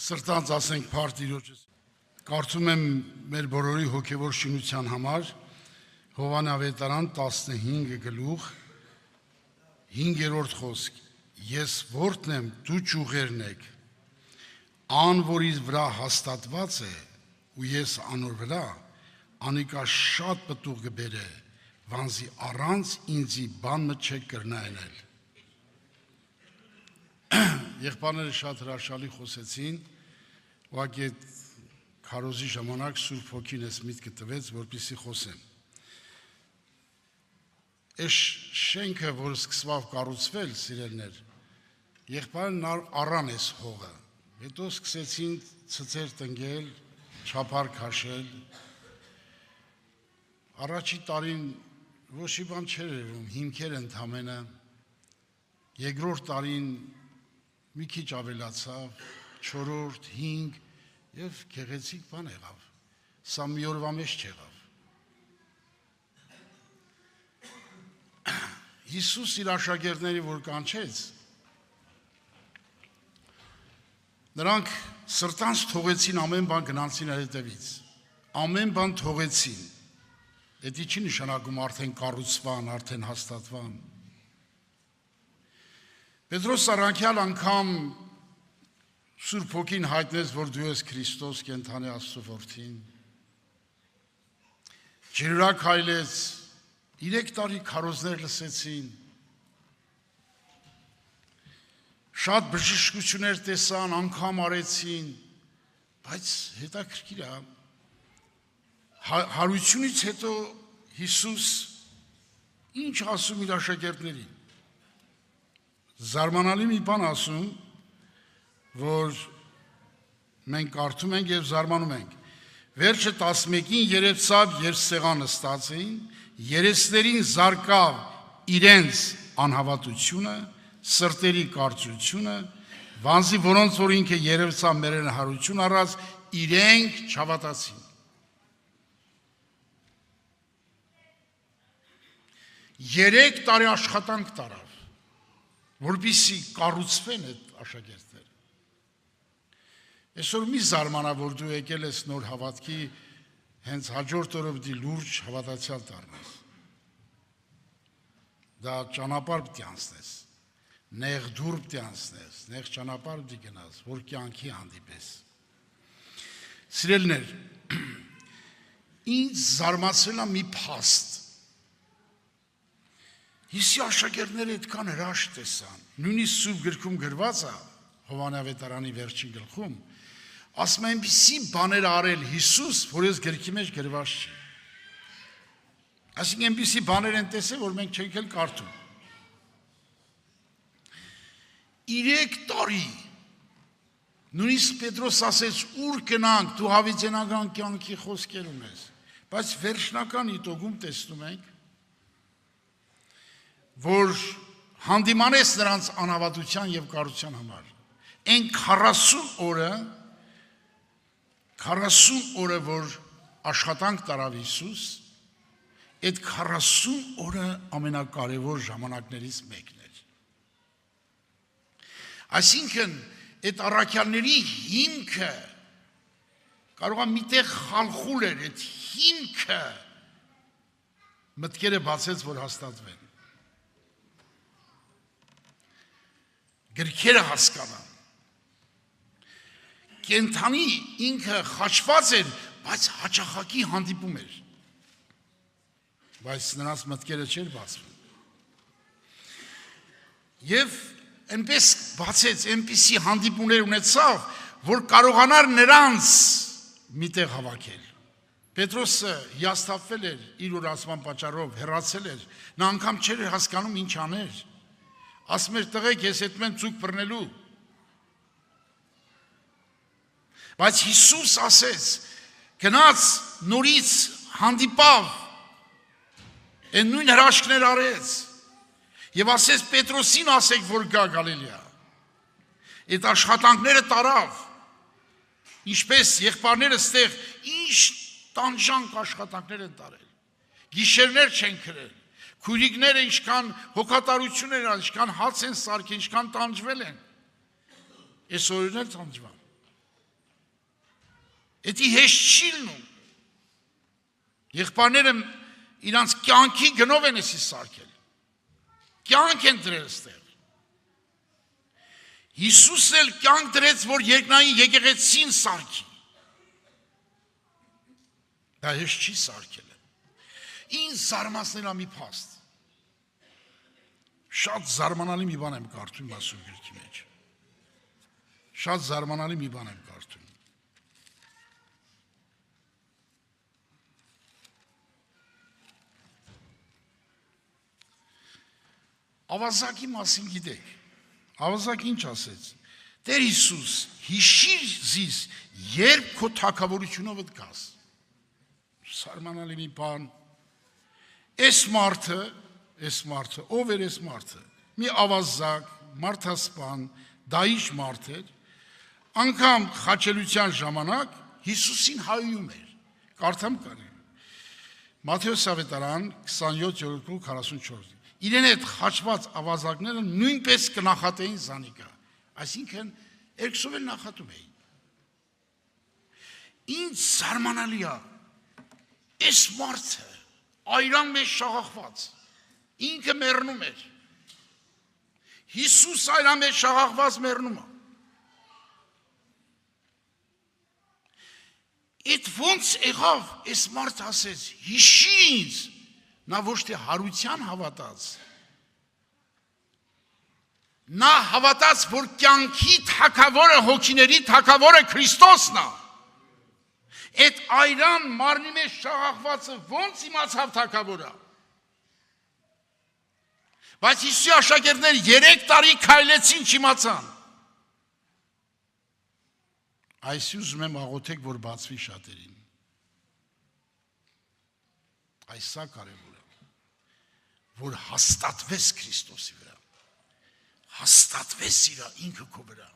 Սրտանց ասենք փառք Տիրոջս։ Կարծում եմ մեր բոլորի հոգևոր շինության համար Հովհաննես ավետարան 15 գլուխ 5-րդ խոսք. Ես որդն եմ, դու ճյուղերն եք, ան որ իր վրա հաստատված է ու ես անոր վրա, անիկա շատ պտուղ կբերե, վանզի առանց ինձի բան մը չեք կրնայնել։ Եղբայրները շատ հրաշալի խոսեցին, ուղղակի այդ քարոզի ժամանակ Սուրբ Հոգին էս միտքը տվեց, որպեսզի խոսեմ։ Այս շենքը, որ սկսավ կառուցվել, սիրելներ, եղբայրն առան էս հողը, հետո սկսեցին ցծեր տնկել, չափար քաշել։ Առաջի տարին ոչ մի բան չէր երևում, հիմքեր ընդամենը, երկրորդ տարին մի քիչ ավելացավ, 4-րդ, 5 եւ գեղեցիկ բան եղավ։ Սա մի օրվա մեջ չեղավ։ Հիսուս իր աշակերտների որ կանչեց, նրանք սրտանց թողեցին ամեն բան գնացին իր հետևից։ Ամեն բան թողեցին։ Դա չի նշանակում արդեն կառուցվան, արդեն հաստատվան։ Պետրոս առաքյալ անգամ Սուրբ Հոգին հայտնեց, որ դու ես Քրիստոս կենթանի Աստծո որդին։ Ջրակ հայլեց, 3 տարի քարոզներ լսեցին։ Շատ բժշկություններ տեսան, անգամ արեցին, բայց հետաքրքիր է, հարությունից հետո Հիսուս ինչ ասում իր աշակերտներին։ Զարմանալի մի բան ասում, որ մենք կարդում ենք եւ զարմանում ենք։ Վերջը 11-ին երևցավ, երբ սեղան նստած էին, երեսներին զարկավ իրենց անհավատությունը, սրտերի կարծությունը, վանզի որոնց որ ինքը երևցավ մերեն հարություն առած, իրենք չհավատացին։ 3 տարի աշխատանք տարավ, որպեսզի կառուցվեն այդ աշակերտները։ Այսօր մի զարմանա, որ դու եկել ես նոր հավատքի, հենց հաջորդ օրը պիտի լուրջ հավատացյալ դառնաս։ Դա ճանապարհ պիտի անցնես, նեղ դուռ պիտի անցնես, նեղ ճանապարհ պիտի գնաս, որ կյանքի հանդիպես։ Սիրելիներ, ինձ զարմացել է մի փաստ։ Հիսուսի աշակերտները այդքան հրաշք տեսան, նույնիսկ Սուրբ գրքում գրված է, Հովհաննես ավետարանի վերջին գլխում, ասում է այնպիսի բաներ արել Հիսուս, որ այս գրքի մեջ գրված չի։ Այսինքն այնպիսի բաներ են տեսել, որ մենք չենք էլ կարդում։ 3 տարի նույնիսկ Պետրոս ասեց, ուր գնանք, դու հավիտենական կյանքի խոսքեր ունես, բայց վերջնական իտոգում տեսնում ենք, որ հանդիմանես նրանց անհավատության եւ կարության համար։ Այն 40 օրը, որ աշխատանք տարավ Հիսուս, այդ 40 օրը ամենակարևոր ժամանակներից մեկն էր։ Այսինքն, այդ առաքյալների հիմքը կարող է միտեղ խալխուլ էր, այդ հիմքը մտքերը բացեց, որ հաստատվեն։ Գրքերը հասկանան։ Կենթանի ինքը խաչված էր, բայց հաճախակի հանդիպում էր։ Բայց նրանց մտքերը չէր բացվում։ Եվ այնպես բացեց, այնպիսի հանդիպումներ ունեցավ, որ կարողանար նրանց միտեղ հավաքել։ Պետրոսը հիասթափվել էր իր ուրացման պատճառով, հեռացել էր, նա անգամ չէր հասկանում ինչ աներ։ Ասում էր տղեկ, ես հետ մեն ծուկ բռնելու։ Բայց Հիսուս ասեց, գնաց նորից հանդիպավ, այն նույն հրաշքներ արեց, և ասեց Պետրոսին ասեք, որ գա Գալիլեա։ Այդ աշխատանքները տարավ, ինչպես եղբայրները ստեղ, ինչ տանջանք աշխատանքներ են տարել, գիշերներ չեն քրել, քույրիկները ինչքան հոգատարություն են, ինչքան հաց են սարքել, ինչքան տանջվել են, այս օրերն էլ տանջվան։ Էդի հեշտ չի լինում։ Եղբայրները իրանց կյանքի գնով են էսի սարքել։ Կյանք են դրել ստեղ։ Հիսուսն էլ կյանք դրեց, որ երկնային եկեղեցին սարքի։ Դա հեշտ չի սարքել։ Ինձ զարմացնել է մի փաստ։ Շատ զարմանալի մի բան եմ կարդում Աստծո գրքի մեջ։ Շատ զարմանալի մի բան եմ կարդում։ Ավազակի մասին գիտեք։ Ավազակ ինչ ասեց։ Տեր Հիսուս, հիշիր զիս, երբ քո թագավորությունով գաս։ Զարմանալի մի բան։ Այս մարդը, ով էր այս մարդը։ Մի ավազակ, մարդասպան, դայիչ մարդ էր, անգամ խաչելության ժամանակ Հիսուսին հայում էր։ Կարդամ կանեմ։ Մատթեոս ավետարան 27:44։ Իրեն այդ խաչված ավազակները նույնպես կնախատեին զանիկա, այսինքն երկսով էլ նախատում էին։ Ինչ զարմանալի է, այս մարդը այրան մեջ շաղախված, ինքը մեռնում էր, Հիսուս այրան մեջ շաղախված մեռնում է։ Այդ ոնց եղավ, այս մարդ ասեց, հիշի ինձ, նա ոչ թե հարության հավատաց, նա հավատաց, որ կյանքի թագավորը, հոգիների թագավորը Քրիստոսն է։ Այդ այրան մարմնի մեջ շաղախվածը ոնց իմացավ թագավորը։ Բայց Հիսուսի աշակերտները 3 տարի քայլեցին, չիմացան։ Այս ուզում եմ աղոթեք, որ բացվի շատերին։ Այս սա կարևոր է, որ հաստատվես Քրիստոսի վրա, հաստատվես իրա ինքը քո վրա։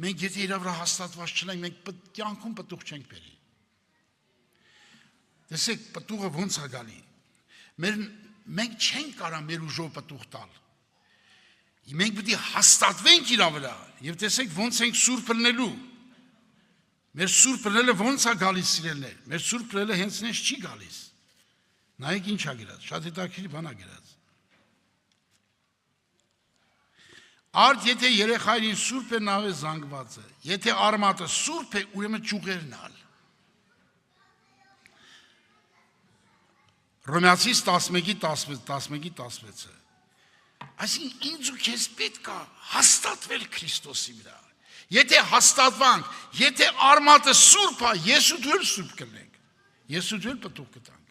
Մենք եթե իրա վրա հաստատված չլենք, մենք կյանքում պտուղ չենք բերի։ Տեսեք, պտուղը ոնց է գալի։ Մենք չենք կարող մեր ուժով պտուղ տալ։ Մենք պետք է հաստատվենք իրա վրա, եւ տեսեք ոնց ենք սուրբ լնելու։ Մեր սուրբ լնելը ոնց է գալիս սիրելներ։ Մեր սուրբ լնելը հենց նես չի գալիս։ Նայեք ինչ է գրած, շատ հետաքրքիր բան է գրած։ Արդ եթե երեխային սուրբ է, նա է զանգվածը։ Եթե արմատը սուրբ է, ուրեմն ճյուղերն ալ։ Հռոմեացիս 11:16-ը։ Այսինքն ինձ ու քեզ պետք է հաստատվել Քրիստոսի վրա։ Եթե հաստատվանք, եթե արմատը սուրբ է, ես ու դու էլ սուրբ կլինենք։ Ես ու դու էլ պտուղ կտանք։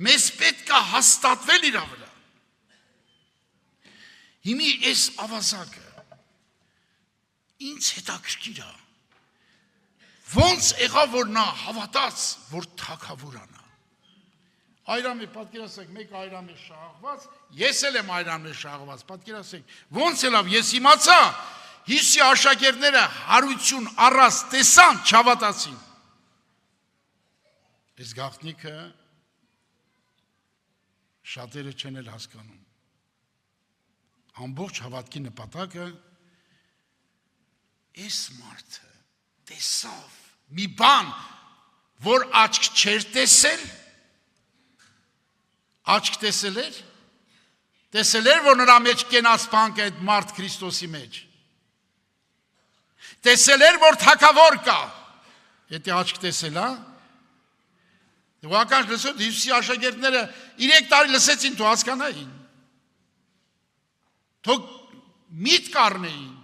Մեզ պետք է հաստատվել իր վրա։ Հիմի այս ավազակը ինձ հետաքրքիր է։ Ոնց եղավ, որ նա հավատաց, որ թագավորան է։ Այրան է, պատկերացեք, մեկ այրան է շաղված, ես էլ եմ այրան է շաղված, պատկերացեք, ոնց ելավ, ես իմացա, Հիսուսի աշակերտները հարություն առած տեսան, չհավատացին։ Այս գաղտնիքը շատերը չեն էլ հասկանում։ Ամբողջ հավատքի նպատակը այս մարդը տեսավ մի բան, որ աչք չեր տեսել, աչք տեսել էր, որ նրա մեջ կենաց բան կա այդ մարդ Քրիստոսի մեջ, տեսել էր, որ թագավոր կա, եթե աչք տեսել, ուղղական լսոտ Հիսուսի աշակերտները 3 տարի լսեցին, թող հասկանային, թող միտք առնեին,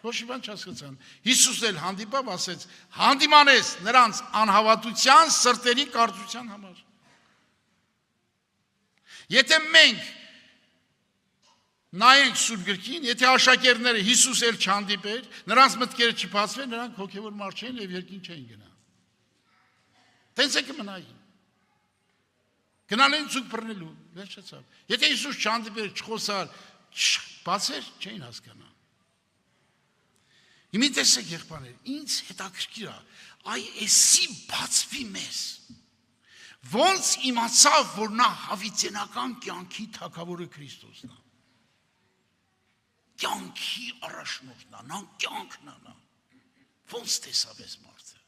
ոչ մի բան չհասկացան։ Հիսուս էլ հանդիպավ, ասեց, հանդիմանես նրանց անհավատության սրտերի կարծության համար։ Եթե մենք նայենք Սուրբ գրքին, եթե աշակերտները Հիսուս էլ չհանդիպեր, նրանց մտքերը չբացվեն, նրանք հոգևոր մարդ չէին եւ երկին չէին գնա։ Տենց է կմնային։ Գնալ են ցույց բռնելու, վերջացավ։ Եթե Հիսուս չհանդիպեր, չխոսար, բացեր, չէին հասկանա։ Հիմա տեսեք եղբայրներ, ինձ հետաքրքիր է, այ էսի բացվի մեզ։ Ոնց իմացավ, որ նա հավիտենական կյանքի թագավորը Քրիստոսն է։ Կյանքի առաջնորդն է, նա կյանքն է նա։ ոնց տեսավ այս մարդը։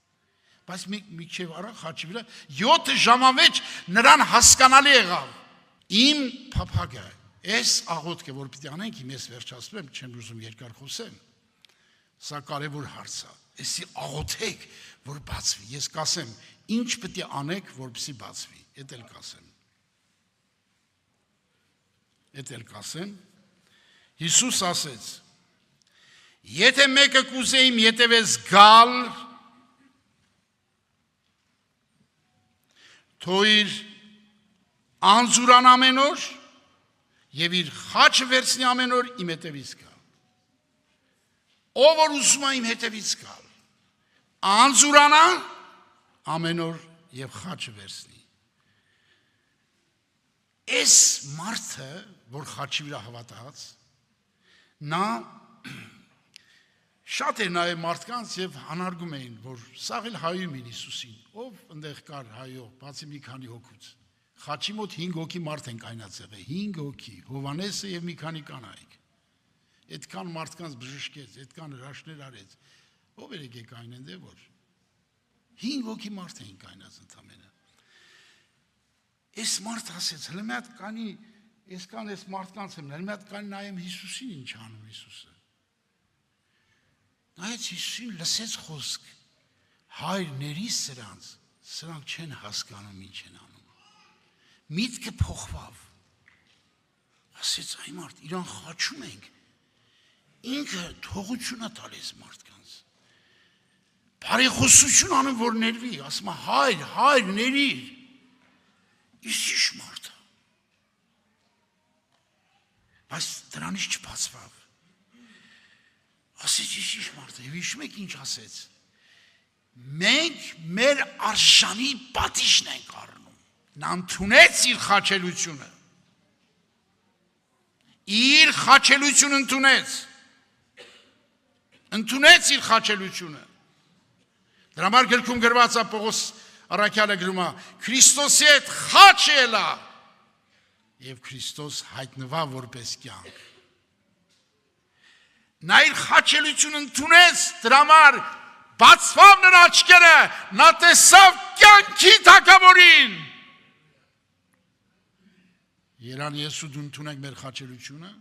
Բայց միքև արա խաչի վրա 7 ժամանվեջ նրան հասկանալի եղավ։ Իմ փափագը, այս աղոթքը, որ պիտի անենք, իմ ես վերջացնում եմ, չեմ ուզում երկար խոսեմ։ Սա կարևոր հարց է։ Էսի աղոթեք, որ բացվի։ Ես կասեմ, ինչ պիտի անեք, որպեսզի բացվի։ Էդ էլ կասեմ։ Էդ էլ կասեմ։ Հիսուս ասեց. Եթե մեկը կուզե իմ ետևես գալ, թող իր անձուրան ամեն օր եւ իր խաչը վերցնի ամեն օր իմ հետևից գալ։ Ով որ ուզում է իմ հետևից գալ, անձուրանա ամեն օր եւ խաչը վերցնի։ Այս մարդը, որ խաչի վրա հավատաց, նա շատ էր նայել մարդկանց եւ հանարգում էին, որ սաղ էլ հայում են Հիսուսին, ով ընդեղ կար հայող, բացի մի քանի հոգուց։ Խաչի մոտ 5 հոգի մարդ են կայնած եղել, 5 հոգի, Հովանեսը եւ մի քանի կանայք։ Այդքան մարդկանց բժշկեց, այդքան հրաշքներ արեց։ Ով էր եկել կայնեն դե որ 5 հոգի մարդ էին կայնած ընդամենը։ Այս մարդ ասեց, հələ մի հատ կանի, այսքան այս մարդկանց եմ, հələ մի հատ կանի նայեմ Հիսուսին ինչ անում Հիսուսը։ Նայեց Հիսուսին, լսեց խոսք, հայր ներիս սրանք չեն հասկանում ինչ են անում։ Միտքը փոխվավ, ասեց այ մարդ, իրան խաչում ենք, ինքը թողություն է տալիս մարդկանց, բարեխոսություն անում, որ ներվի, ասում է հայր ներիր, իսկ ինչ մարդ է, բայց դրանից չբացվավ, ասեց ինչ մարդ է, և իշում եք ինչ ասեց, մենք մեր արժանի պատիժն ենք առնում, նա ընդունեց իր խաչելությունը, իր խաչելությունը ընդունեց իր խաչելությունը, դրա համար գրքում գրված է Պողոս Առաքյալը գրում է, Քրիստոսի հետ խաչ ելա, և Քրիստոս հայտնվա որպես կյանք, նա իր խաչելությունը ընդունեց, դրա համար բացվավ նրա աչքերը, նա տեսավ կյանքի թագավորին։ Երան ես ու դու ընդունենք մեր խաչելությունը։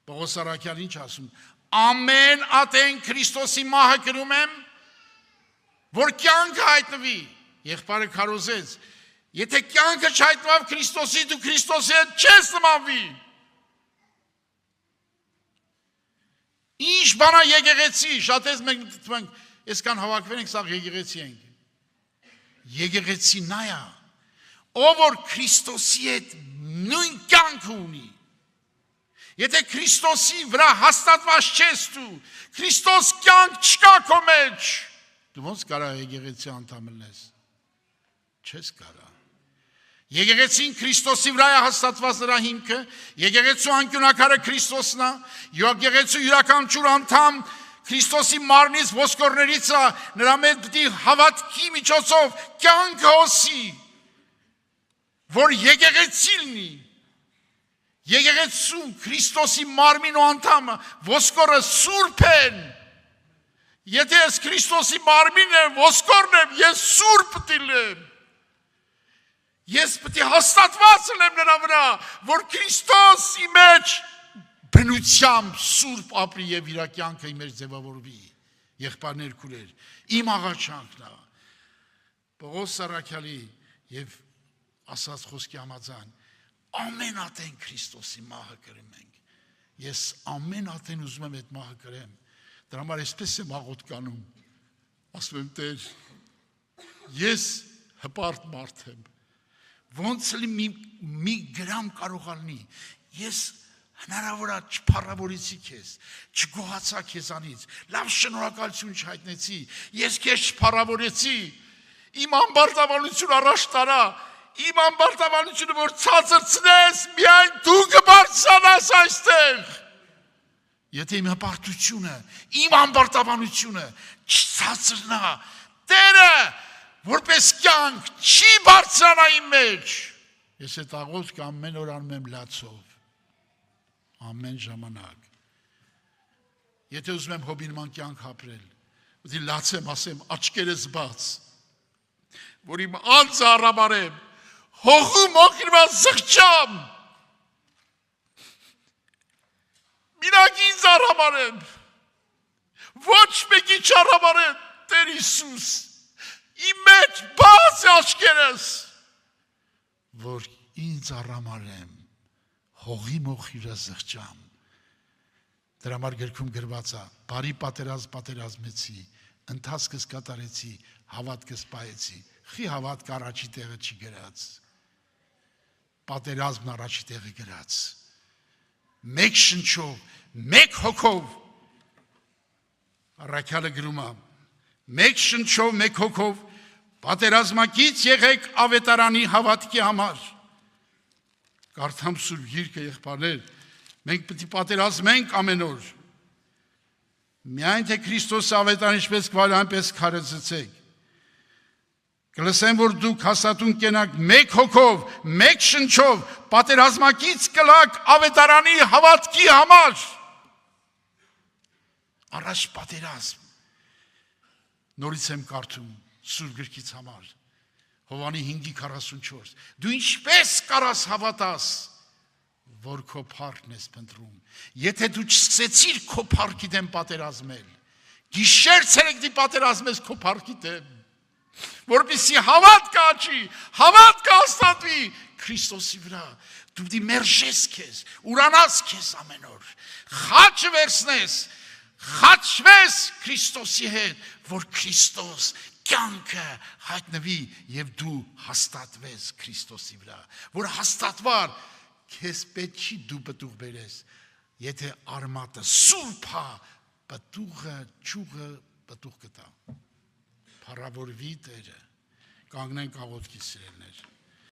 Պողոս Առաքյալն ինչ ասում, ամեն ատեն Քրիստոսի մահը կրում եմ, որ կյանքը հայտնվի։ Եղբայրը քարոզեց, եթե կյանքը չհայտնվավ Քրիստոսի, դու Քրիստոսի հետ չես նմանվի։ Ինչ բանա եկեղեցի, շատես մենք դիտում ենք, այսքան հավաքվել ենք, սաղ եկեղեցի ենք։ Եկեղեցի նա է, ով որ Քրիստոսի հետ նույն կյանքը ունի։ Եթե Քրիստոսի վրա հաստատված չես դու, Քրիստոս կյանք չկա քո մեջ, դու ոնց կարող եկեղեցի անդամ լինես։ Չես կարող։ Եկեղեցին Քրիստոսի վրա է հաստատված նրա հիմքը, եկեղեցու անկյունակարը Քրիստոսն է, եկեղեցու յուրաքանչյուր անդամ Քրիստոսի մարմնից ոսկորներից է, նրա մեջ պիտի հավատքի միջոցով կյանքը հոսի, որ եկեղեցի լինի։ Եկեղեցու Քրիստոսի մարմին ու անդամը ոսկորը սուրբ են։ Եթե ես Քրիստոսի մարմինն եմ, ոսկորն եմ, ես սուրբ պիտի լինեմ։ Ես պիտի հաստատված լինեմ նրա վրա, որ Քրիստոսի մեջ բնությամբ սուրբ ապրի եւ իր կյանքը իմ մեջ ձևավորվի։ Եղբայրներ քուրեր, իմ աղաչանքն է։ Պողոս Առաքյալի եւ ասած խոսքի համաձայն ամեն ատեն Քրիստոսի մահը կրում ենք։ Ես ամեն ատեն ուզում եմ այդ մահը կրեմ։ Դրա համար այսպես եմ աղոթք անում։ Ասում եմ Տեր, ես հպարտ մարդ եմ։ Ոնց մի գրամ կարող ալնի, ես հնարավոր է չփառավորեցի քեզ, չգոհացա քեզանից, լավ շնորհակալություն չհայտնեցի, ես քեզ չփառավորեցի, իմ ամբարտավանությունը առաջ տարա, իմ ամբարտավանությունը որ ցածրցնես, միայն դու կբարձրանաս այստեղ։ Եթե իմ հպարտությունը, իմ ամբարտավանությունը չցածրնա, Տերը որպես կյանք չի բարձրանա իմ մեջ։ Ես այդ աղոթքը ամեն օր անում եմ լացով, ամեն ժամանակ։ Եթե ուզում եմ հոբի նման կյանք ապրել, Դի լացեմ ասեմ աչքերս բաց, որ իմ անձը առաբարեմ, հողում օգնված զղջամ, միրակ ինձ առաբարեմ, ոչ մեկի չառաբարեմ, Տեր Հիսուս, իմ մեջ բաց աչքերս, որ ինձ առամարեմ, հողի մոխիրը զղջամ, դրա համար գրքում գրված է, բարի պատերազմեցի, ընթացքս կատարեցի, հավատքս պահեցի, խի հավատք առաջի տեղը չի գրած, պատերազմն առաջի տեղը գրած, մեկ շնչով, մեկ հոգով, առաքյալը գրում է, մեկ շնչով, մեկ հոգով, պատերազմակից եղեք ավետարանի հավատքի համար, կարդամ Սուրբ Գիրքը եղբայրներ, մենք պետք է պատերազմենք ամեն օր, միայն թե Քրիստոսի ավետարան ինչպես կվալ այնպես քարոզեցեք, կլսեմ, որ դուք հաստատուն կենաք մեկ հոգով, մեկ շնչով, պատերազմակից կլակ ավետարանի հավատքի համար, առաջ պատերազմ, նորից եմ կարդում Սուրբ Գրքից համար, Հովանի 5:44, դու ինչպես կարաս հավատաս, որ քո փառքն ես փնտրում, եթե դու չսկսեցիր քո փառքի դեմ պատերազմել, գիշեր ցերեկ պատերազմես քո փառքի դեմ, որպեսզի հավատքը աճի, հավատքը հաստատվի Քրիստոսի վրա, դու դի մերժես քեզ, ուրանաս քեզ ամեն օր, խաչը վերցնես, խաչվես Քրիստոսի հետ, որ Քրիստոս կյանքը հայտնվի եւ դու հաստատվես Քրիստոսի վրա, որ հաստատվար քեզ պետք չի դու պտուղ բերես, եթե արմատը սուրբ է, պտուղը, ճյուղը պտուղ կտա, փառավորվի Տերը, կանգնենք աղոթքի սիրելիներ։